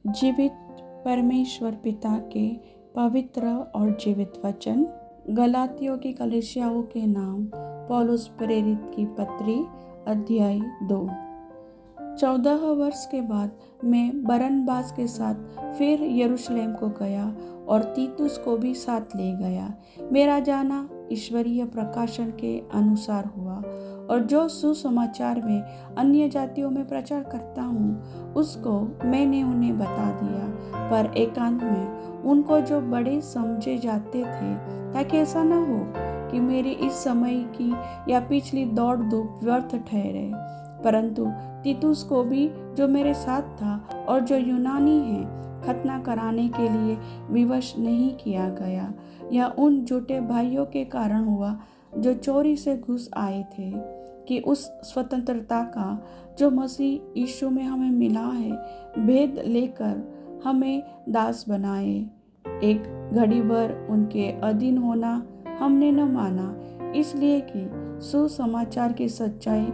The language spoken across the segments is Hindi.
जीवित परमेश्वर पिता के पवित्र और जीवित वचन। गलातियों की कलीसियाओं के नाम पौलुस प्रेरित की पत्री अध्याय 2। 14 वर्ष के बाद मैं बरनबास के साथ फिर यरूशलेम को गया और तीतुस को भी साथ ले गया। मेरा जाना ईश्वरीय प्रकाशन के अनुसार हुआ और जो सुसमाचार में अन्य जातियों में प्रचार करता हूँ उसको मैंने उन्हें बता दिया, पर एकांत में उनको जो बड़े समझे जाते थे, ताकि ऐसा न हो कि मेरी इस समय की या पिछली दौड़ धूप व्यर्थ ठहरे। परंतु तीतुस को भी, जो मेरे साथ था और जो यूनानी है, खतना कराने के लिए विवश नहीं किया गया। यह उन झूठे भाइयों के कारण हुआ जो चोरी से घुस आए थे, कि उस स्वतंत्रता का जो मसीह यीशु में हमें मिला है भेद लेकर हमें दास बनाए। एक घड़ी भर उनके अधीन होना हमने न माना, इसलिए कि सुसमाचार की सच्चाई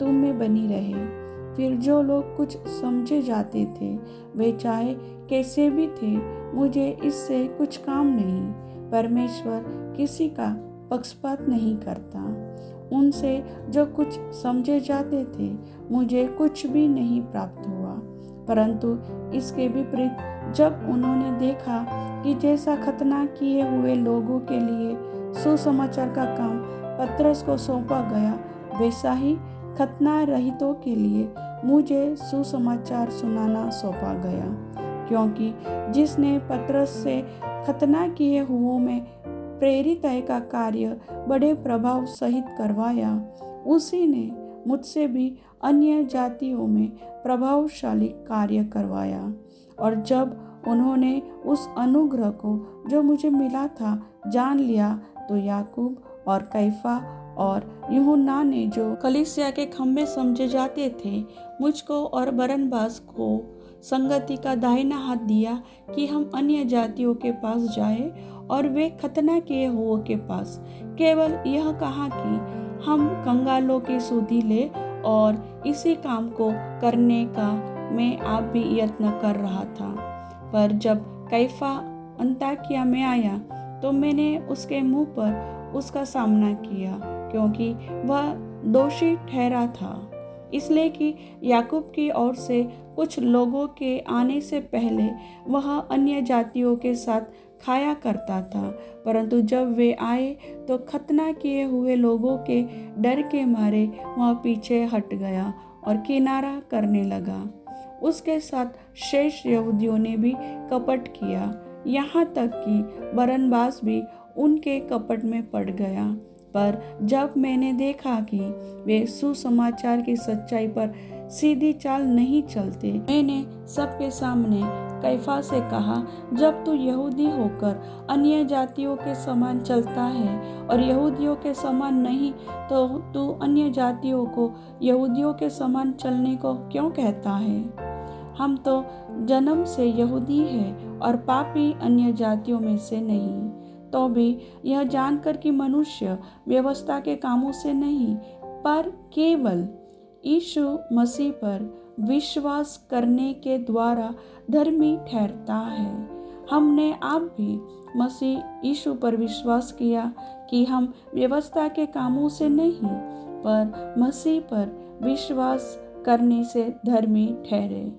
तुम में बनी रहे। फिर जो लोग कुछ समझे जाते थे वे चाहे कैसे भी थे, मुझे इससे कुछ काम नहीं। परमेश्वर किसी का पक्षपात नहीं करता। उनसे जो कुछ समझे जाते थे मुझे कुछ भी नहीं प्राप्त हुआ, परंतु इसके विपरीत जब उन्होंने देखा कि जैसा खतना किए हुए लोगों के लिए सुसमाचार का काम पतरस को सौंपा गया, वैसा ही खतना रहितों के लिए मुझे सुसमाचार सुनाना सौंपा गया। क्योंकि जिसने पतरस से खतना किए हुओं में प्रेरित का कार्य बड़े प्रभाव सहित करवाया, उसी ने मुझसे भी अन्य जातियों में प्रभावशाली कार्य करवाया। और जब उन्होंने उस अनुग्रह को जो मुझे मिला था जान लिया, तो याकूब और कैफा और यूहन्ना ने, जो कलीसिया के खंभे समझे जाते थे, मुझको और बरनबास को संगति का दाहिना हाथ दिया कि हम अन्य जातियों के पास जाए और वे खतना किए हुओं के पास। केवल यह कहा कि हम कंगालों की सुधि ले, और इसी काम को करने का मैं आप भी यत्न कर रहा था। पर जब कैफा अंताकिया में आया तो मैंने उसके मुंह पर उसका सामना किया, क्योंकि वह दोषी ठहरा था। इसलिए कि याकूब की ओर से कुछ लोगों के आने से पहले वह अन्य जातियों के साथ खाया करता था, परंतु जब वे आए तो खतना किए हुए लोगों के डर के मारे वह पीछे हट गया और किनारा करने लगा। उसके साथ शेष यहूदियों ने भी कपट किया, यहाँ तक कि बरनबास भी उनके कपट में पड़ गया। पर जब मैंने देखा कि वे सुसमाचार की सच्चाई पर सीधी चाल नहीं चलते, मैंने सबके सामने कैफा से कहा, जब तू यहूदी होकर अन्य जातियों के समान चलता है और यहूदियों के समान नहीं, तो तू अन्य जातियों को यहूदियों के समान चलने को क्यों कहता है? हम तो जन्म से यहूदी हैं और पापी अन्य जातियों में से नहीं। तो भी यह जानकर कि मनुष्य व्यवस्था के कामों से नहीं, पर केवल यीशु मसीह पर विश्वास करने के द्वारा धर्मी ठहरता है। हमने आप भी मसीह यीशु पर विश्वास किया कि हम व्यवस्था के कामों से नहीं, पर मसीह पर विश्वास करने से धर्मी ठहरे।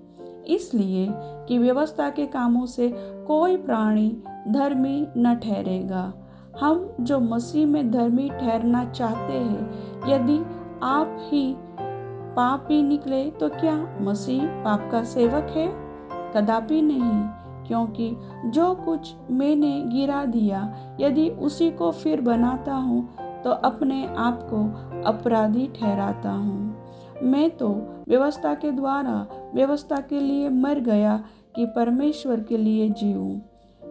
इसलिए कि व्यवस्था के कामों से कोई प्राणी धर्मी न ठहरेगा। हम जो मसीह में धर्मी ठहरना चाहते हैं, यदि आप ही पापी निकले तो क्या मसीह पाप का सेवक है? कदापि नहीं, क्योंकि जो कुछ मैंने गिरा दिया, यदि उसी को फिर बनाता हूँ तो अपने आप को अपराधी ठहराता हूँ। मैं तो व्यवस्था के द्वारा व्यवस्था के लिए मर गया कि परमेश्वर के लिए जीऊँ।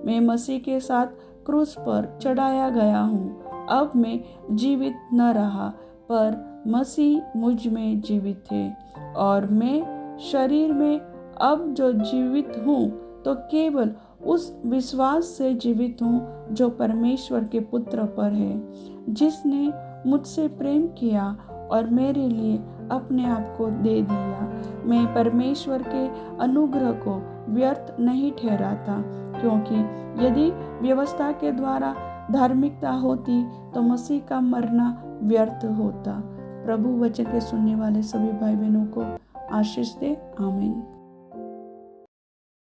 मैं मसीह के साथ क्रूस पर चढ़ाया गया हूँ। अब मैं जीवित न रहा, पर मसीह मुझ में जीवित है, और मैं शरीर में अब जो जीवित हूँ तो केवल उस विश्वास से जीवित हूँ जो परमेश्वर के पुत्र पर है, जिसने मुझसे प्रेम किया और मेरे लिए अपने आप को दे दिया। मैं परमेश्वर के अनुग्रह को व्यर्थ नहीं ठहराता, क्योंकि यदि व्यवस्था के द्वारा धार्मिकता होती तो मसीह का मरना व्यर्थ होता। प्रभु वचन के सुनने वाले सभी भाई बहनों को आशीष दे। आमीन।